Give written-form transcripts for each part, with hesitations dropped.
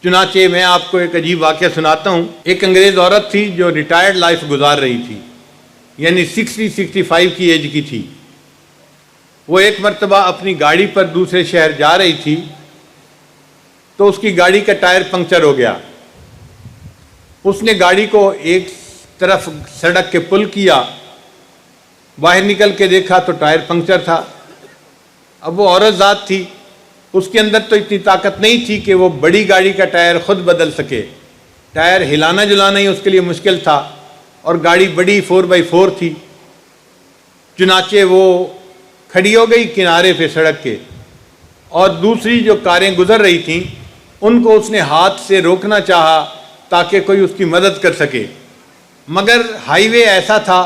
چنانچہ میں آپ کو ایک عجیب واقعہ سناتا ہوں۔ ایک انگریز عورت تھی جو ریٹائرڈ لائف گزار رہی تھی، یعنی 65 کی ایج کی تھی۔ وہ ایک مرتبہ اپنی گاڑی پر دوسرے شہر جا رہی تھی تو اس کی گاڑی کا ٹائر پنکچر ہو گیا۔ اس نے گاڑی کو ایک طرف سڑک کے پل کیا، باہر نکل کے دیکھا تو ٹائر پنکچر تھا۔ اب وہ عورت ذات تھی، اس کے اندر تو اتنی طاقت نہیں تھی کہ وہ بڑی گاڑی کا ٹائر خود بدل سکے۔ ٹائر ہلانا جلانا ہی اس کے لیے مشکل تھا، اور گاڑی بڑی 4x4 تھی۔ چنانچہ وہ کھڑی ہو گئی کنارے پہ سڑک کے، اور دوسری جو کاریں گزر رہی تھیں ان کو اس نے ہاتھ سے روکنا چاہا تاکہ کوئی اس کی مدد کر سکے، مگر ہائی وے ایسا تھا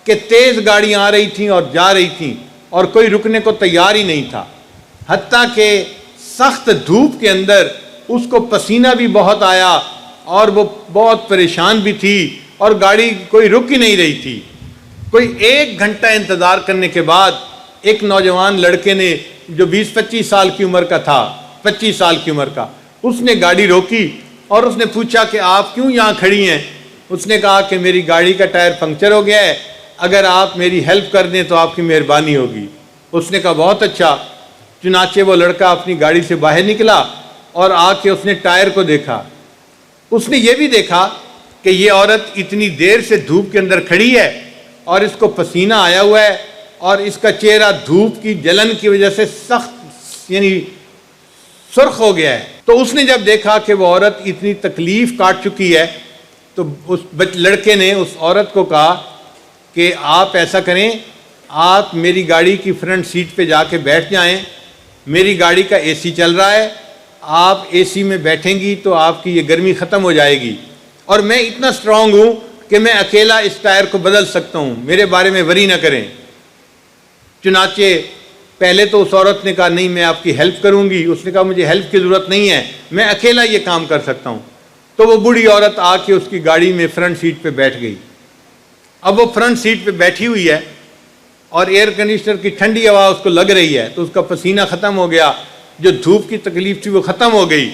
کہ تیز گاڑیاں آ رہی تھیں اور جا رہی تھیں اور کوئی رکنے کو تیار ہی نہیں تھا۔ حتیٰ کہ سخت دھوپ کے اندر اس کو پسینہ بھی بہت آیا اور وہ بہت پریشان بھی تھی، اور گاڑی کوئی رک ہی نہیں رہی تھی۔ کوئی 1 گھنٹہ انتظار کرنے کے بعد ایک نوجوان لڑکے نے جو 20-25 سال کی عمر کا تھا، 25 سال کی عمر کا، اس نے گاڑی روکی اور اس نے پوچھا کہ آپ کیوں یہاں کھڑی ہیں؟ اس نے کہا کہ میری گاڑی کا ٹائر پنکچر ہو گیا ہے، اگر آپ میری ہیلپ کر دیں تو آپ کی مہربانی ہوگی۔ اس نے کہا بہت اچھا۔ چنانچہ وہ لڑکا اپنی گاڑی سے باہر نکلا اور آ کے اس نے ٹائر کو دیکھا۔ اس نے یہ بھی دیکھا کہ یہ عورت اتنی دیر سے دھوپ کے اندر کھڑی ہے اور اس کو پسینہ آیا ہوا ہے، اور اس کا چہرہ دھوپ کی جلن کی وجہ سے سخت یعنی سرخ ہو گیا ہے۔ تو اس نے جب دیکھا کہ وہ عورت اتنی تکلیف کاٹ چکی ہے تو اس لڑکے نے اس عورت کو کہا کہ آپ ایسا کریں، آپ میری گاڑی کی فرنٹ سیٹ پہ جا کے بیٹھ جائیں، میری گاڑی کا اے سی چل رہا ہے، آپ اے سی میں بیٹھیں گی تو آپ کی یہ گرمی ختم ہو جائے گی، اور میں اتنا اسٹرانگ ہوں کہ میں اکیلا اس ٹائر کو بدل سکتا ہوں، میرے بارے میں وری نہ کریں۔ چنانچہ پہلے تو اس عورت نے کہا نہیں میں آپ کی ہیلپ کروں گی، اس نے کہا مجھے ہیلپ کی ضرورت نہیں ہے، میں اکیلا یہ کام کر سکتا ہوں۔ تو وہ بوڑھی عورت آ کے اس کی گاڑی میں فرنٹ سیٹ پہ بیٹھ گئی۔ اب وہ فرنٹ سیٹ پہ بیٹھی ہوئی ہے اور ایئر کنڈیشنر کی ٹھنڈی ہوا اس کو لگ رہی ہے، تو اس کا پسینہ ختم ہو گیا، جو دھوپ کی تکلیف تھی وہ ختم ہو گئی،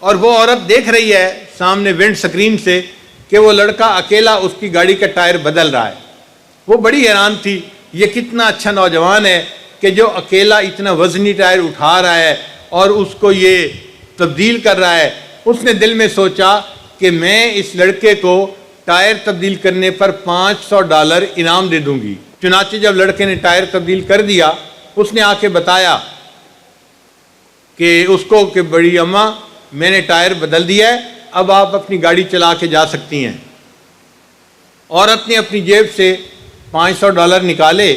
اور وہ عورت دیکھ رہی ہے سامنے ونڈ سکرین سے کہ وہ لڑکا اکیلا اس کی گاڑی کا ٹائر بدل رہا ہے۔ وہ بڑی حیران تھی، یہ کتنا اچھا نوجوان ہے کہ جو اکیلا اتنا وزنی ٹائر اٹھا رہا ہے اور اس کو یہ تبدیل کر رہا ہے۔ اس نے دل میں سوچا کہ میں اس لڑکے کو ٹائر تبدیل کرنے پر $500 انعام دے دوں گی۔ چنانچہ جب لڑکے نے ٹائر تبدیل کر دیا، اس نے آ کے بتایا کہ اس کو کہ بڑی اماں میں نے ٹائر بدل دیا ہے، اب آپ اپنی گاڑی چلا کے جا سکتی ہیں۔ عورت نے اپنی جیب سے $500 نکالے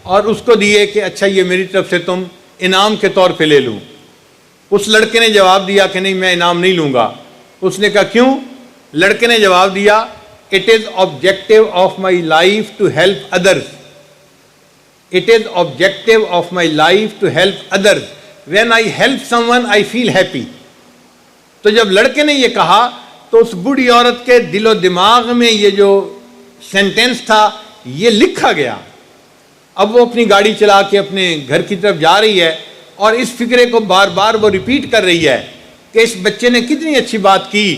اور اس کو دیے کہ اچھا یہ میری طرف سے تم انعام کے طور پہ لے لوں۔ اس لڑکے نے جواب دیا کہ نہیں میں انعام نہیں لوں گا۔ اس نے کہا کیوں؟ لڑکے نے جواب دیا It is objective of my life to help others. It is objective of my life to help others. When I help someone, I feel happy. تو جب لڑکے نے یہ کہا تو اس بوڑھی عورت کے دل و دماغ میں یہ جو سینٹینس تھا یہ لکھا گیا۔ اب وہ اپنی گاڑی چلا کے اپنے گھر کی طرف جا رہی ہے اور اس فکرے کو بار بار وہ ریپیٹ کر رہی ہے کہ اس بچے نے کتنی اچھی بات کی۔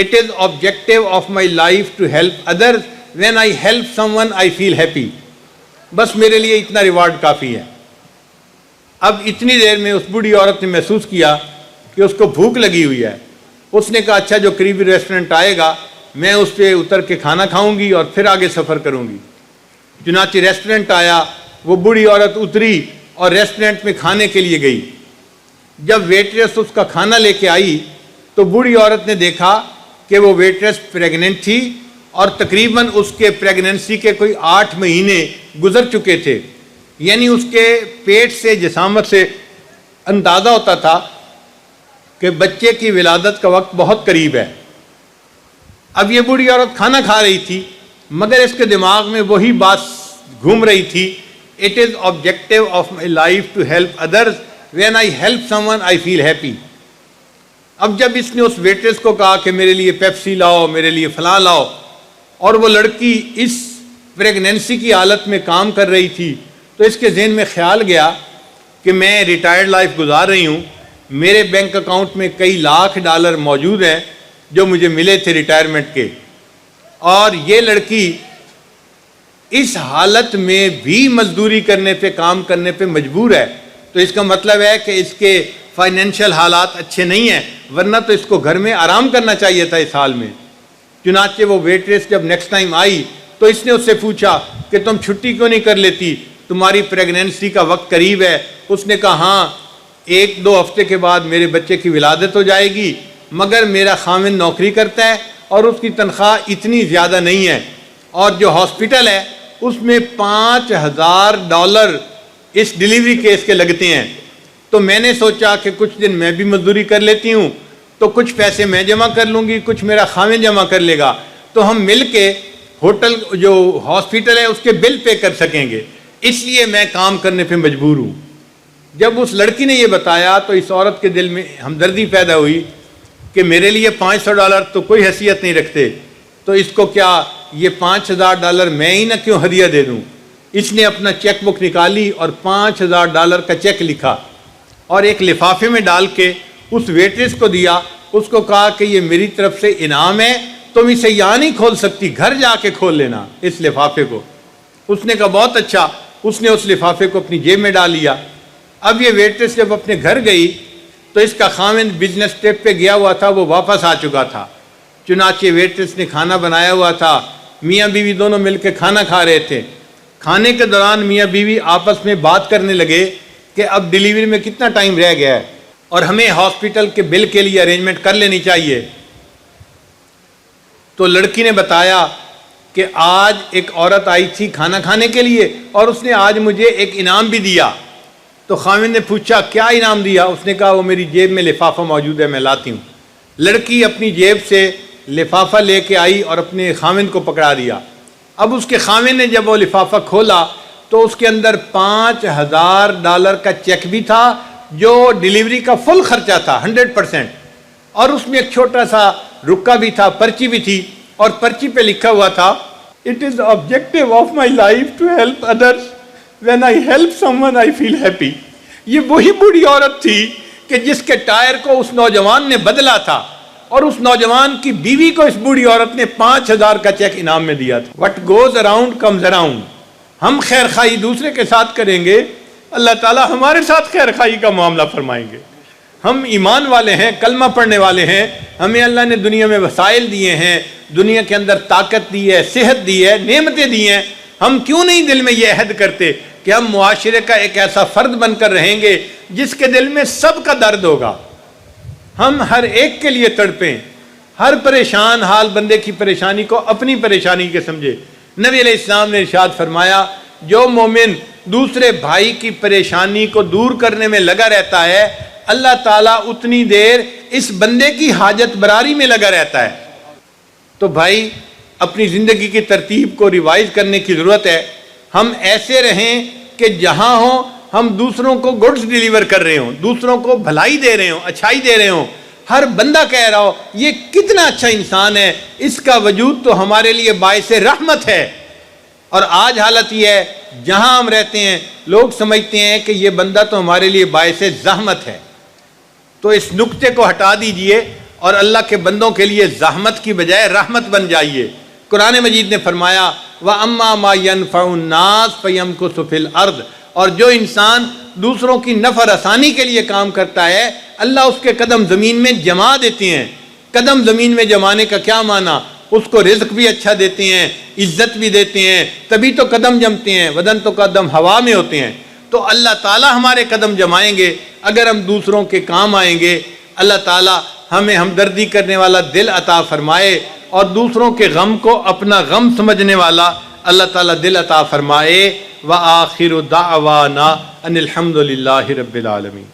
It is objective of my life to help others. When I help someone, I feel happy. بس میرے لیے اتنا ریوارڈ کافی ہے۔ اب اتنی دیر میں اس بوڑھی عورت نے محسوس کیا کہ اس کو بھوک لگی ہوئی ہے۔ اس نے کہا اچھا جو قریبی ریسٹورنٹ آئے گا میں اس پہ اتر کے کھانا کھاؤں گی اور پھر آگے سفر کروں گی۔ چنانچہ ریسٹورنٹ آیا، وہ بوڑھی عورت اتری اور ریسٹورنٹ میں کھانے کے لیے گئی۔ جب ویٹریس اس کا کھانا لے کے آئی تو بوڑھی عورت نے دیکھا کہ وہ ویٹریس پریگننٹ تھی، اور تقریباً اس کے پریگننسی کے کوئی 8 مہینے گزر چکے تھے، یعنی اس کے پیٹ سے جسامت سے اندازہ ہوتا تھا کہ بچے کی ولادت کا وقت بہت قریب ہے۔ اب یہ بوڑھی عورت کھانا کھا رہی تھی مگر اس کے دماغ میں وہی بات گھوم رہی تھی It is objective of my life to help others. When I help someone, I feel happy. اب جب اس نے اس ویٹریس کو کہا کہ میرے لیے پیپسی لاؤ، میرے لیے فلاں لاؤ، اور وہ لڑکی اس پریگننسی کی حالت میں کام کر رہی تھی، تو اس کے ذہن میں خیال گیا کہ میں ریٹائرڈ لائف گزار رہی ہوں، میرے بینک اکاؤنٹ میں کئی لاکھ ڈالر موجود ہیں جو مجھے ملے تھے ریٹائرمنٹ کے، اور یہ لڑکی اس حالت میں بھی مزدوری کرنے پہ، کام کرنے پہ مجبور ہے، تو اس کا مطلب ہے کہ اس کے فائنینشیل حالات اچھے نہیں ہیں، ورنہ تو اس کو گھر میں آرام کرنا چاہیے تھا اس حال میں۔ چنانچہ وہ ویٹریس جب نیکسٹ ٹائم آئی تو اس نے اس سے پوچھا کہ تم چھٹی کیوں نہیں کر لیتی، تمہاری پریگنینسی کا وقت قریب ہے۔ اس نے کہا ہاں 1-2 ہفتے کے بعد میرے بچے کی ولادت ہو جائے گی، مگر میرا خاوند نوکری کرتا ہے اور اس کی تنخواہ اتنی زیادہ نہیں ہے، اور جو ہاسپٹل ہے اس میں $5000 اس ڈیلیوری کیس کے لگتے ہیں، تو میں نے سوچا کہ کچھ دن میں بھی مزدوری کر لیتی ہوں، تو کچھ پیسے میں جمع کر لوں گی، کچھ میرا خاوند جمع کر لے گا، تو ہم مل کے ہوٹل جو ہاسپٹل ہے اس کے بل پے کر سکیں گے، اس لیے میں کام کرنے پہ مجبور ہوں۔ جب اس لڑکی نے یہ بتایا تو اس عورت کے دل میں ہمدردی پیدا ہوئی کہ میرے لیے $500 تو کوئی حیثیت نہیں رکھتے، تو اس کو کیا یہ $5000 میں ہی نہ کیوں ہدیہ دے دوں۔ اس نے اپنا چیک بک نکالی اور $5000 کا چیک لکھا اور ایک لفافے میں ڈال کے اس ویٹریس کو دیا، اس کو کہا کہ یہ میری طرف سے انعام ہے، تم اسے یہاں نہیں کھول سکتی، گھر جا کے کھول لینا اس لفافے کو۔ اس نے کہا بہت اچھا، اس نے اس لفافے کو اپنی جیب میں ڈال لیا۔ اب یہ ویٹریس جب اپنے گھر گئی تو اس کا خاوند بزنس ٹرپ پہ گیا ہوا تھا، وہ واپس آ چکا تھا، چنانچہ ویٹریس نے کھانا بنایا ہوا تھا، میاں بیوی دونوں مل کے کھانا کھا رہے تھے۔ کھانے کے دوران میاں بیوی آپس میں بات کرنے لگے کہ اب ڈیلیوری میں کتنا ٹائم رہ گیا ہے اور ہمیں ہاسپٹل کے بل کے لیے ارینجمنٹ کر لینی چاہیے۔ تو لڑکی نے بتایا کہ آج ایک عورت آئی تھی کھانا کھانے کے لیے اور اس نے آج مجھے ایک انعام بھی دیا۔ تو خاوند نے پوچھا کیا انعام دیا؟ اس نے کہا وہ میری جیب میں لفافہ موجود ہے، میں لاتی ہوں۔ لڑکی اپنی جیب سے لفافہ لے کے آئی اور اپنے خاوند کو پکڑا دیا۔ اب اس کے خاوند نے جب وہ لفافہ کھولا تو اس کے اندر $5000 کا چیک بھی تھا جو ڈیلیوری کا فل خرچہ تھا 100%، اور اس میں ایک چھوٹا سا رکا بھی تھا، پرچی بھی تھی، اور پرچی پہ لکھا ہوا تھا "It is the objective of my life to help others. When I help someone I feel happy." یہ وہی بوڑھی عورت تھی کہ جس کے ٹائر کو اس نوجوان نے بدلا تھا، اور اس نوجوان کی بیوی کو اس بوڑھی عورت نے $5000 کا چیک انعام میں دیا تھا۔ What goes around comes around۔ ہم خیر خواہی دوسرے کے ساتھ کریں گے، اللہ تعالیٰ ہمارے ساتھ خیر خواہی کا معاملہ فرمائیں گے۔ ہم ایمان والے ہیں، کلمہ پڑھنے والے ہیں، ہمیں اللہ نے دنیا میں وسائل دیے ہیں، دنیا کے اندر طاقت دی ہے، صحت دی ہے، نعمتیں دی ہیں، ہم کیوں نہیں دل میں یہ عہد کرتے کہ ہم معاشرے کا ایک ایسا فرد بن کر رہیں گے جس کے دل میں سب کا درد ہوگا، ہم ہر ایک کے لیے تڑپیں، ہر پریشان حال بندے کی پریشانی کو اپنی پریشانی کے سمجھے۔ نبی علیہ السلام نے ارشاد فرمایا جو مومن دوسرے بھائی کی پریشانی کو دور کرنے میں لگا رہتا ہے، اللہ تعالیٰ اتنی دیر اس بندے کی حاجت براری میں لگا رہتا ہے۔ تو بھائی اپنی زندگی کی ترتیب کو ریوائز کرنے کی ضرورت ہے۔ ہم ایسے رہیں کہ جہاں ہوں ہم دوسروں کو گڈز ڈیلیور کر رہے ہوں، دوسروں کو بھلائی دے رہے ہوں، اچھائی دے رہے ہوں، ہر بندہ کہہ رہا ہو یہ کتنا اچھا انسان ہے، اس کا وجود تو ہمارے لیے باعث رحمت ہے۔ اور آج حالت یہ ہے جہاں ہم رہتے ہیں لوگ سمجھتے ہیں کہ یہ بندہ تو ہمارے لیے باعث زحمت ہے۔ تو اس نقطے کو ہٹا دیجئے اور اللہ کے بندوں کے لیے زحمت کی بجائے رحمت بن جائیے۔ قرآن مجید نے فرمایا وَأَمَّا مَا يَنْفَعُ النَّاسَ فَيَمْكُثُ فِي الْأَرْضِ، اور جو انسان دوسروں کی نفع رسانی کے لیے کام کرتا ہے اللہ اس کے قدم زمین میں جما دیتے ہیں۔ قدم زمین میں جمانے کا کیا معنی؟ اس کو رزق بھی اچھا دیتے ہیں، عزت بھی دیتے ہیں، تبھی تو قدم جمتے ہیں، ودن تو قدم ہوا میں ہوتے ہیں۔ تو اللہ تعالیٰ ہمارے قدم جمائیں گے اگر ہم دوسروں کے کام آئیں گے۔ اللہ تعالیٰ ہمیں ہمدردی کرنے والا دل عطا فرمائے اور دوسروں کے غم کو اپنا غم سمجھنے والا اللہ تعالیٰ دل عطا فرمائے۔ وآخر دعوانا ان الحمد للہ رب العالمین۔